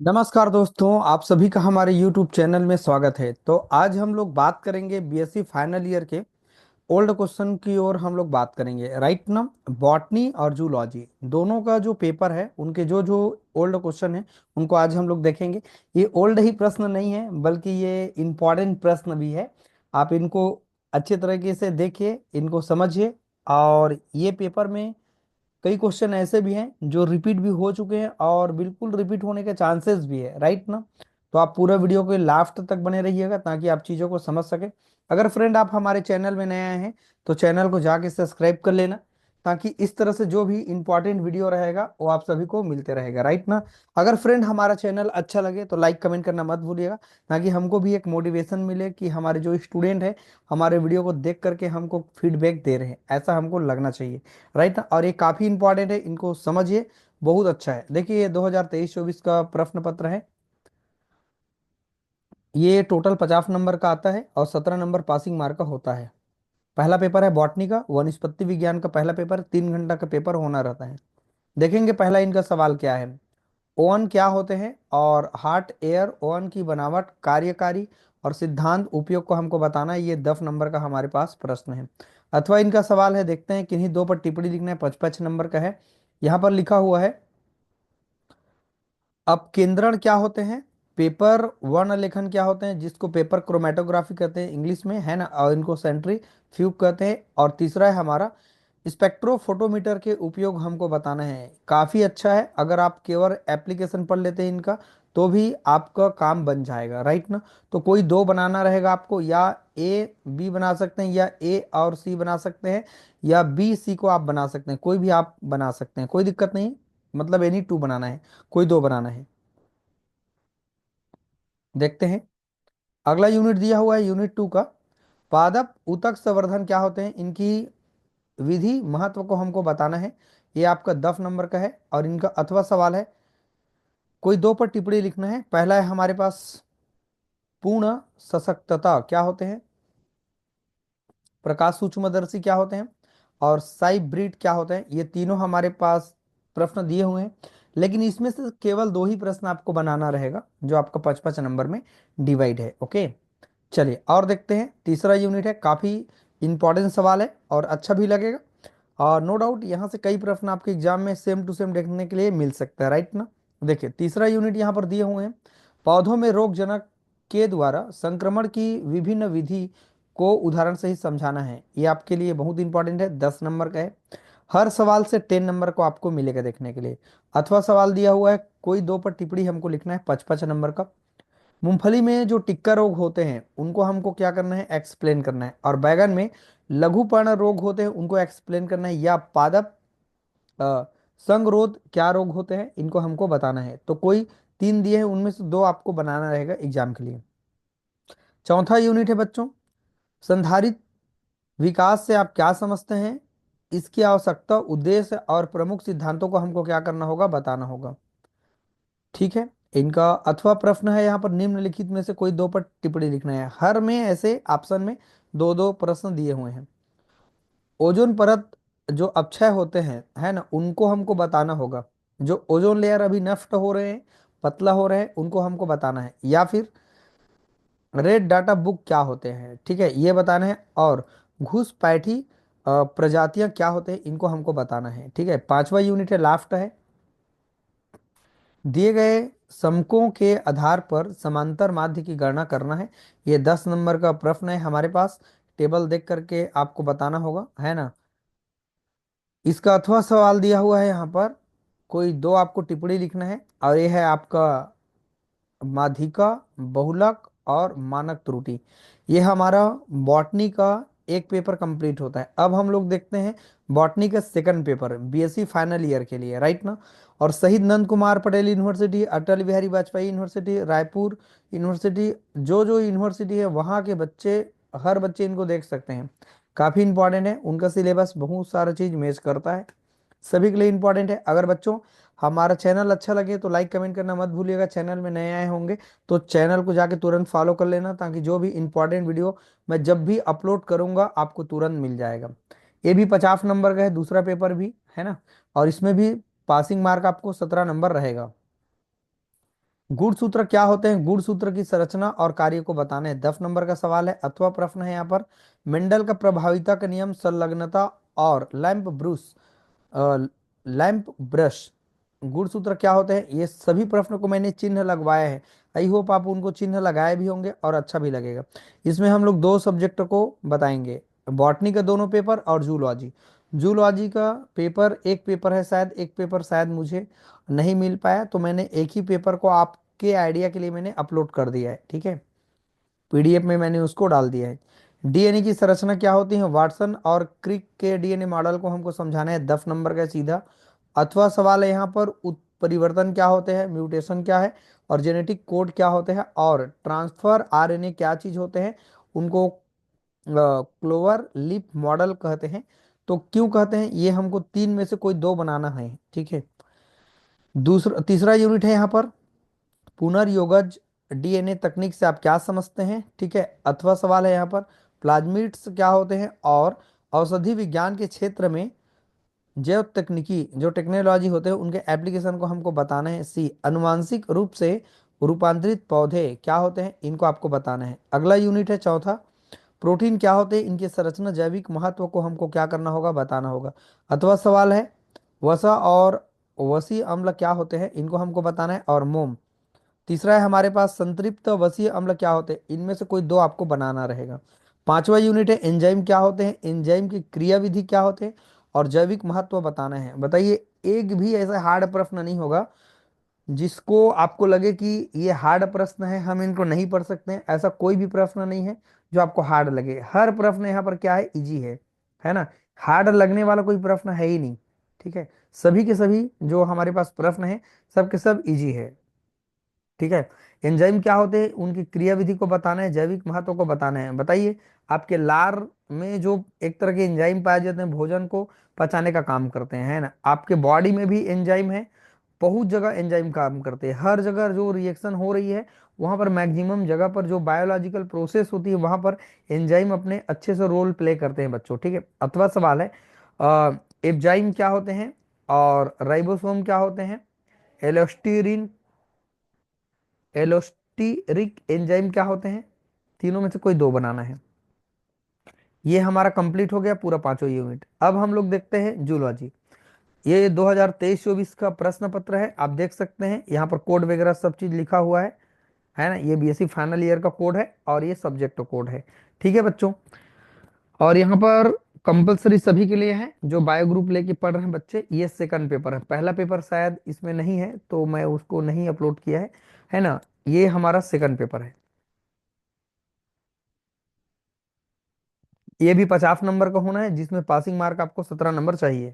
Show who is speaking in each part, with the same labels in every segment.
Speaker 1: नमस्कार दोस्तों, आप सभी का हमारे YouTube चैनल में स्वागत है। तो आज हम लोग बात करेंगे बीएससी फाइनल ईयर के ओल्ड क्वेश्चन की ओर हम लोग बात करेंगे। राइट ना। बॉटनी और जूलॉजी दोनों का जो पेपर है, उनके जो जो ओल्ड क्वेश्चन है उनको आज हम लोग देखेंगे। ये ओल्ड ही प्रश्न नहीं है बल्कि ये इम्पोर्टेंट प्रश्न भी है। आप इनको अच्छे तरीके से देखिए, इनको समझिए। और ये पेपर में कई क्वेश्चन ऐसे भी हैं जो रिपीट भी हो चुके हैं और बिल्कुल रिपीट होने के चांसेस भी है। राइट ना। तो आप पूरा वीडियो के लास्ट तक बने रहिएगा ताकि आप चीज़ों को समझ सके। अगर फ्रेंड आप हमारे चैनल में नए आए हैं तो चैनल को जाके सब्सक्राइब कर लेना, ताकि इस तरह से जो भी इंपॉर्टेंट वीडियो रहेगा वो आप सभी को मिलते रहेगा। राइट ना। अगर फ्रेंड हमारा चैनल अच्छा लगे तो लाइक कमेंट करना मत भूलिएगा, ताकि हमको भी एक मोटिवेशन मिले कि हमारे जो स्टूडेंट है हमारे वीडियो को देख करके हमको फीडबैक दे रहे हैं, ऐसा हमको लगना चाहिए। राइट ना। और ये काफ़ी इंपॉर्टेंट है, इनको समझिए। बहुत अच्छा है। देखिए, ये 2023-24 का प्रश्न पत्र है। ये टोटल 50 नंबर का आता है और 17 नंबर पासिंग मार्क का होता है। पहला पेपर है बॉटनी का, वनस्पति विज्ञान का पहला पेपर, 3 घंटा का पेपर होना रहता है। देखेंगे पहला इनका सवाल क्या है। ओवन क्या होते हैं और हॉट एयर ओवन की बनावट, कार्यकारी और सिद्धांत उपयोग को हमको बताना है। ये 10 नंबर का हमारे पास प्रश्न है। अथवा इनका सवाल है, देखते हैं, किन्हीं दो पर टिप्पणी लिखना है, 55 नंबर का है। यहाँ पर लिखा हुआ है, अपकेंद्रण क्या होते हैं, पेपर वर्ण लेखन क्या होते हैं, जिसको पेपर क्रोमेटोग्राफी कहते हैं इंग्लिश में, है ना, और इनको सेंट्रीफ्यूग कहते हैं। और तीसरा है हमारा स्पेक्ट्रोफोटोमीटर के उपयोग हमको बताना है। काफ़ी अच्छा है, अगर आप केवल एप्लीकेशन पढ़ लेते हैं इनका तो भी आपका काम बन जाएगा। राइट ना। तो कोई दो बनाना रहेगा आपको, या ए बी बना सकते हैं, या ए और सी बना सकते हैं, या बी सी को आप बना सकते हैं। कोई भी आप बना सकते हैं, कोई दिक्कत नहीं। मतलब एनी टू बनाना है, कोई दो बनाना है। देखते हैं। अगला यूनिट दिया हुआ है यूनिट 2 का, पादप उतक संवर्धन क्या होते हैं, इनकी विधि महत्व को हमको बताना है। ये आपका 10 नंबर का है और इनका अथवा सवाल है, कोई दो पर टिप्पणी लिखना है। पहला है हमारे पास, पूर्ण सशक्तता क्या होते हैं, प्रकाश सूक्ष्मदर्शी क्या होते हैं, और साइब्रिड क्या होते हैं। ये तीनों हमारे पास प्रश्न दिए हुए हैं, लेकिन इसमें से केवल दो ही प्रश्न आपको बनाना रहेगा जो आपका 55 नंबर में डिवाइड है। ओके, चलिए और देखते हैं। तीसरा यूनिट है, काफ़ी इंपॉर्टेंट सवाल है और अच्छा भी लगेगा। और नो डाउट यहाँ से कई प्रश्न आपके एग्जाम में सेम टू सेम देखने के लिए मिल सकता है। राइट ना। देखिए, तीसरा यूनिट यहाँ पर दिए हुए हैं, पौधों में रोगजनक के द्वारा संक्रमण की विभिन्न विधि को उदाहरण से ही समझाना है। ये आपके लिए बहुत इंपॉर्टेंट है, 10 नंबर का है। हर सवाल से 10 नंबर को आपको मिलेगा देखने के लिए। अथवा सवाल दिया हुआ है, कोई दो पर टिप्पणी हमको लिखना है, 55 नंबर का। मूंगफली में जो टिक्का रोग होते हैं उनको हमको क्या करना है, एक्सप्लेन करना है। और बैगन में लघु पर्ण रोग होते हैं, उनको एक्सप्लेन करना है। या पादप अ, संगरोध क्या रोग होते हैं, इनको हमको बताना है। तो कोई तीन दिए हैं, उनमें से दो आपको बनाना रहेगा एग्जाम के लिए। चौथा यूनिट है बच्चों, संधारित विकास से आप क्या समझते हैं, इसकी आवश्यकता, उद्देश्य और प्रमुख सिद्धांतों को हमको क्या करना होगा, बताना होगा। ठीक है। इनका अथवा प्रश्न है, यहाँ पर निम्नलिखित में से कोई दो पर टिप्पणी लिखना है। हर में ऐसे ऑप्शन में दो दो प्रश्न दिए हुए हैं। ओजोन परत जो अपक्षय होते हैं, है ना, उनको हमको बताना होगा। जो ओजोन लेयर अभी नष्ट हो रहे हैं, पतला हो रहे हैं, उनको हमको बताना है। या फिर रेड डाटा बुक क्या होते हैं, ठीक है, ये बताना है। और घुसपैठी प्रजातियां क्या होते हैं, इनको हमको बताना है। ठीक है। पांचवा यूनिट है, लास्ट है, दिए गए समकों के आधार पर समांतर माध्य की गणना करना है। ये 10 नंबर का प्रश्न है हमारे पास। टेबल देख करके आपको बताना होगा, है ना। इसका अथवा सवाल दिया हुआ है यहाँ पर, कोई दो आपको टिप्पणी लिखना है। और ये है आपका माध्यिका, बहुलक और मानक त्रुटि। ये हमारा बॉटनी का एक पेपर कंप्लीट होता है। अब हम लोग देखते हैं बॉटनी का second paper BSc final year के लिए। राइट ना। और शहीद Nand Kumar Patel university, Atal Bihari Vajpayee university, Raipur university, जो जो यूनिवर्सिटी है वहाँ के बच्चे, हर बच्चे इनको देख सकते हैं। काफ़ी इंपॉर्टेंट है, उनका सिलेबस बहुत सारा चीज़ मैच करता है, सभी के लिए इंपॉर्टेंट है। अगर बच्चों हमारा चैनल अच्छा लगे तो लाइक कमेंट करना मत भूलिएगा। चैनल में नए आए होंगे तो चैनल को जाके तुरंत फॉलो कर लेना, ताकि जो भी इंपॉर्टेंट वीडियो मैं जब भी अपलोड करूंगा आपको तुरंत मिल जाएगा। ये भी 50 नंबर का है, दूसरा पेपर भी, है ना। और इसमें भी पासिंग मार्क आपको 17 नंबर रहेगा। गुणसूत्र क्या होते हैं? गुणसूत्र की संरचना और कार्य को बताना है, 10 नंबर का सवाल है अथवा प्रश्न है यहाँ पर। मेंडल का प्रभाविता का नियम, संलग्नता और लैंप ब्रश गुणसूत्र क्या होते हैं? ये सभी प्रश्नों को मैंने चिन्ह लगवाया है। आई होप आप उनको चिन्ह लगाए भी होंगे और अच्छा भी लगेगा। इसमें हम लोग दो सब्जेक्ट को बताएंगे, बॉटनी का दोनों पेपर और जूलॉजी। जूलॉजी का पेपर एक पेपर है शायद, एक पेपर शायद मुझे नहीं मिल पाया, तो मैंने एक ही पेपर को आपके आइडिया के लिए मैंने अपलोड कर दिया है, ठीक है। पीडीएफ में मैंने उसको डाल दिया है। डीएनए की संरचना क्या होती है? वाटसन और क्रिक के डीएनए मॉडल को हमको समझाना है, 10 नंबर का सीधा। अथवा सवाल है यहाँ पर, उत्परिवर्तन क्या होते हैं, म्यूटेशन क्या है, और जेनेटिक कोड क्या होते हैं, और ट्रांसफर आरएनए क्या चीज होते हैं, उनको क्लोवर लीफ मॉडल कहते हैं। तो क्यों कहते हैं ये, हमको तीन में से कोई दो बनाना है, ठीक है। दूसरा तीसरा यूनिट है यहाँ पर, पुनर्योगज डीएनए तकनीक से आप क्या समझते हैं, ठीक है। अथवा सवाल है यहाँ पर, प्लाज्मिड्स क्या होते हैं, और औषधि विज्ञान के क्षेत्र में जैव तकनीकी जो टेक्नोलॉजी होते हैं उनके एप्लीकेशन को हमको बताना है। सी, अनुवांशिक रूप से रूपांतरित पौधे क्या होते हैं, इनको आपको बताना है। अगला यूनिट है चौथा, प्रोटीन क्या होते हैं, इनकी संरचना जैविक महत्व को हमको क्या करना होगा, बताना होगा। अथवा सवाल है, वसा और वसी अम्ल क्या होते हैं, इनको हमको बताना है। और मोम तीसरा है हमारे पास, संतृप्त वसीय अम्ल क्या होते हैं, इनमें से कोई दो आपको बनाना रहेगा। पांचवा यूनिट है, एंजाइम क्या होते हैं, एंजाइम की क्रियाविधि क्या होते हैं, और जैविक महत्व बताना है। बताइए, एक भी ऐसा हार्ड प्रश्न नहीं होगा जिसको आपको लगे कि ये हार्ड प्रश्न है, हम इनको नहीं पढ़ सकते हैं, ऐसा कोई भी प्रश्न नहीं है जो आपको हार्ड लगे। हर प्रश्न यहाँ पर क्या है, इजी है ना। हार्ड लगने वाला कोई प्रश्न है ही नहीं, ठीक है। सभी के सभी जो हमारे पास प्रश्न है, सब के सब इजी है, ठीक है। एंजाइम क्या होते हैं, उनकी क्रियाविधि को बताना है, जैविक महत्व को बताना है। बताइए, आपके लार में जो एक तरह के एंजाइम पाए जाते हैं, भोजन को पचाने का काम करते हैं, है ना। आपके बॉडी में भी एंजाइम है, बहुत जगह एंजाइम काम करते हैं। हर जगह जो रिएक्शन हो रही है वहां पर मैक्सिमम जगह पर जो बायोलॉजिकल प्रोसेस होती है वहां पर एंजाइम अपने अच्छे से रोल प्ले करते हैं बच्चों, ठीक है। अथवा सवाल है, एंजाइम क्या होते हैं, और राइबोसोम क्या होते हैं, एलोस्टिरिन एलोस्टिरिक एंजाइम क्या होते हैं, तीनों में से कोई दो बनाना है। ये हमारा कंप्लीट हो गया पूरा पांचों यूनिट। अब हम लोग देखते हैं जूलॉजी। ये 2023-24 का प्रश्न पत्र है, आप देख सकते हैं यहाँ पर कोड वगैरह सब चीज लिखा हुआ है ना। ये बीएससी फाइनल ईयर का कोड है और ये सब्जेक्ट कोड है, ठीक है बच्चों। और यहाँ पर कंपलसरी सभी के लिए है जो बायो ग्रुप लेके पढ़ रहे हैं बच्चे। ये सेकंड पेपर है, पहला पेपर शायद इसमें नहीं है तो मैं उसको नहीं अपलोड किया है ना। ये हमारा सेकंड पेपर है। ये भी 50 नंबर का होना है, जिसमें पासिंग मार्क आपको 17 नंबर चाहिए।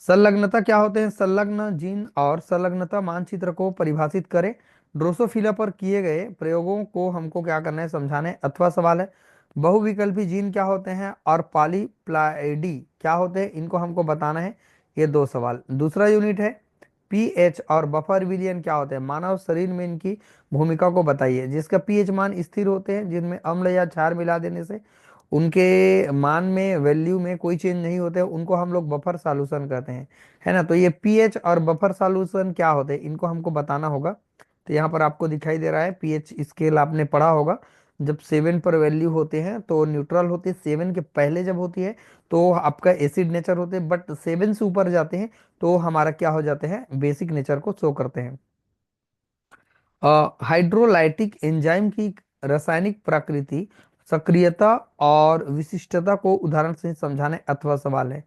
Speaker 1: संलग्नता क्या होते हैं, संलग्न जीन और संलग्नता मानचित्र को परिभाषित करें। ड्रोसोफिला पर किए गए प्रयोगों को हमको क्या करना है, समझाना है। अथवा सवाल है, बहुविकल्पी जीन क्या होते हैं, और पॉलीप्लाइडी क्या होते हैं, इनको हमको बताना है। ये दो सवाल। दूसरा यूनिट है, पीएच और बफर विलियन क्या होते हैं, मानव शरीर में इनकी भूमिका को बताइए। जिसका पीएच मान स्थिर होते हैं, जिनमें अम्ल या क्षार मिला देने से उनके मान में वैल्यू में कोई चेंज नहीं होते, उनको हम लोग बफर सॉल्यूशन कहते हैं, है ना। तो ये पीएच और बफर सॉल्यूशन क्या होते हैं, इनको हमको बताना होगा। तो यहाँ पर आपको दिखाई दे रहा है पीएच स्केल, आपने पढ़ा होगा। जब 7 पर वैल्यू होते हैं तो न्यूट्रल होते हैं, 7 के पहले जब होती है तो आपका एसिड नेचर होते हैं, बट 7 से ऊपर जाते हैं तो हमारा क्या हो जाते हैं, बेसिक नेचर को शो करते हैं। हाइड्रोलाइटिक एंजाइम की रासायनिक प्रकृति, सक्रियता और विशिष्टता को उदाहरण से समझाने अथवा सवाल है।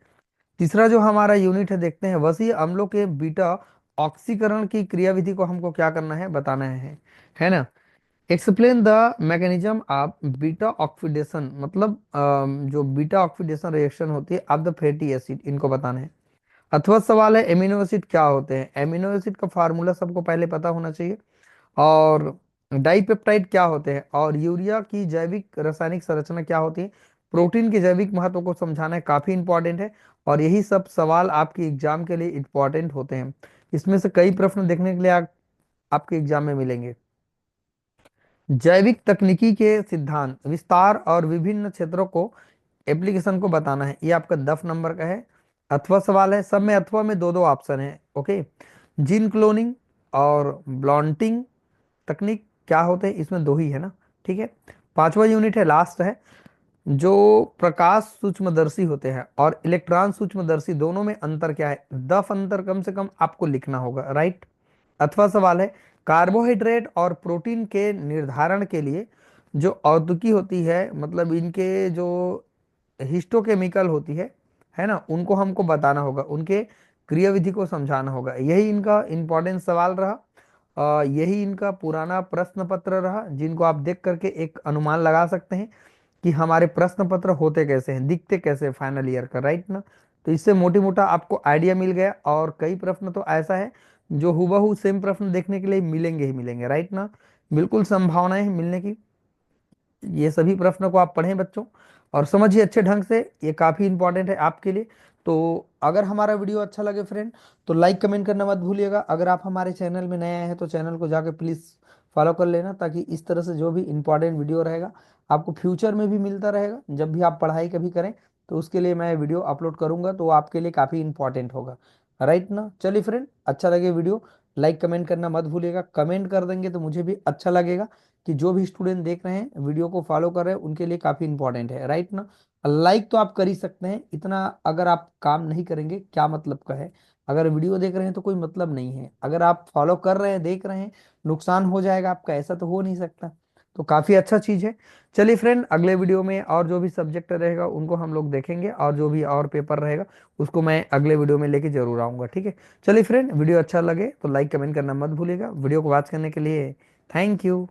Speaker 1: तीसरा जो हमारा यूनिट है, देखते हैं, वसीय अम्लों के बीटा ऑक्सीकरण की क्रियाविधि को हमको क्या करना है, बताना है ना। Explain the mechanism of beta oxidation, मतलब जो बीटा ऑक्सीडेशन रिएक्शन होती है ऑफ द फैटी एसिड, इनको बताना है। अथवा सवाल है, एमिनो एसिड क्या होते हैं, एमिनो एसिड का फार्मूला सबको पहले पता होना चाहिए। और डाइपेप्टाइड क्या होते हैं, और यूरिया की जैविक रासायनिक संरचना क्या होती है। प्रोटीन के जैविक महत्व को समझाना है, काफी इंपॉर्टेंट है। और यही सब सवाल आपके एग्जाम के लिए इंपॉर्टेंट होते हैं। इसमें से कई प्रश्न देखने के लिए आपके एग्जाम में मिलेंगे। जैविक तकनीकी के सिद्धांत, विस्तार और विभिन्न क्षेत्रों को एप्लीकेशन को बताना है। ये आपका 10 नंबर का है। अथवा सवाल है, सब में अथवा में दो दो ऑप्शन है, ओके। जीन क्लोनिंग और ब्लॉन्टिंग तकनीक क्या होते हैं, इसमें दो ही है ना। ठीक है, पांचवा यूनिट है, लास्ट है, जो प्रकाश सूक्ष्मदर्शी होते हैं और इलेक्ट्रॉन सूक्ष्मदर्शी, दोनों में अंतर क्या है, दफ अंतर कम से कम आपको लिखना होगा, राइट। अथवा सवाल है, कार्बोहाइड्रेट और प्रोटीन के निर्धारण के लिए जो औद्योगिकी होती है, मतलब इनके जो हिस्टोकेमिकल होती है ना, उनको हमको बताना होगा, उनके क्रियाविधि को समझाना होगा। यही इनका इंपॉर्टेंट सवाल रहा, यही इनका पुराना प्रश्न पत्र रहा, जिनको आप देख करके एक अनुमान लगा सकते हैं कि हमारे प्रश्न पत्र होते कैसे हैं, दिखते कैसे फाइनल ईयर का, राइट ना। तो इससे मोटी मोटा आपको आइडिया मिल गया, और कई प्रश्न तो ऐसा है जो हुबहू सेम प्रश्न देखने के लिए मिलेंगे ही मिलेंगे, राइट ना। बिल्कुल संभावनाएं हैं मिलने की। ये सभी प्रश्नों को आप पढ़ें बच्चों, और समझिए अच्छे ढंग से, ये काफ़ी इंपॉर्टेंट है आपके लिए। तो अगर हमारा वीडियो अच्छा लगे फ्रेंड, तो लाइक कमेंट करना मत भूलिएगा। अगर आप हमारे चैनल में नए आए हैं तो चैनल को जाके प्लीज़ फॉलो कर लेना, ताकि इस तरह से जो भी इंपॉर्टेंट वीडियो रहेगा आपको फ्यूचर में भी मिलता रहेगा। जब भी आप पढ़ाई कभी करें तो उसके लिए मैं वीडियो अपलोड करूंगा, तो वो आपके लिए काफ़ी इंपॉर्टेंट होगा, राइट ना। चलिए फ्रेंड, अच्छा लगे वीडियो, लाइक कमेंट करना मत भूलिएगा। कमेंट कर देंगे तो मुझे भी अच्छा लगेगा कि जो भी स्टूडेंट देख रहे हैं, वीडियो को फॉलो कर रहे हैं, उनके लिए काफी इंपॉर्टेंट है, राइट ना। लाइक तो आप कर ही सकते हैं, इतना अगर आप काम नहीं करेंगे क्या मतलब का है। अगर वीडियो देख रहे हैं तो कोई मतलब नहीं है, अगर आप फॉलो कर रहे हैं, देख रहे हैं, नुकसान हो जाएगा आपका, ऐसा तो हो नहीं सकता। तो काफी अच्छा चीज है। चलिए फ्रेंड, अगले वीडियो में और जो भी सब्जेक्ट रहेगा उनको हम लोग देखेंगे, और जो भी और पेपर रहेगा उसको मैं अगले वीडियो में लेके जरूर आऊंगा, ठीक है। चलिए फ्रेंड, वीडियो अच्छा लगे तो लाइक कमेंट करना मत भूलिएगा। वीडियो को वॉच करने के लिए थैंक यू।